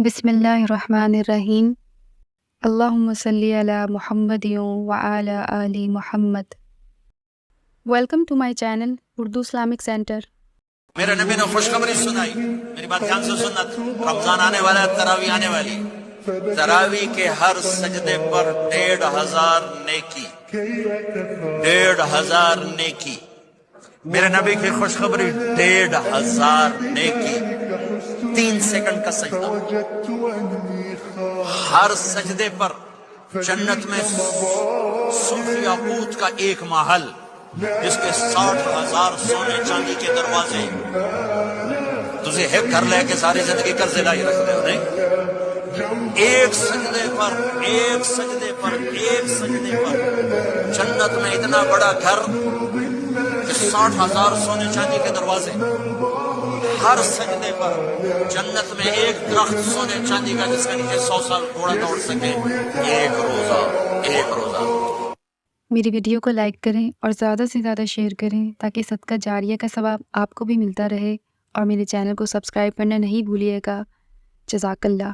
بسم اللہ الرحمن الرحیم۔ اللہم صلی علی محمد وعلی آل Muhammad. Welcome to my channel Urdu Islamic centre. میرے نبی نے خوشخبری سنائی، میری بات دھیان سے سننا، رمضان آنے والا ہے، تراویح آنے والی، تراویح کے ہر سجدے پر 1500 نیکی، 1500 نیکی، میرے نبی کی خوشخبری، 1500 نیکی، 3 سیکنڈ کا سجدہ، ہر سجدے پر جنت میں صوف یاقوت کا ایک محل جس کے 60,000 سونے چاندی کے دروازے، تجھے ہیک کر لے کے ساری زندگی قرضے لائی رکھ دے، نہیں؟ ایک سجدے پر جنت میں اتنا بڑا گھر کہ 60,000 سونے چاندی کے دروازے، ہر سجدے پر جنت میں ایک درخت سونے چاندی کا جس کے نیچے 100 سال گھوڑا دوڑ سکے، ایک روزہ۔ میری ویڈیو کو لائک کریں اور زیادہ سے زیادہ شیئر کریں تاکہ صدقہ جاریہ کا ثواب آپ کو بھی ملتا رہے، اور میرے چینل کو سبسکرائب کرنا نہیں بھولیے گا۔ جزاک اللہ۔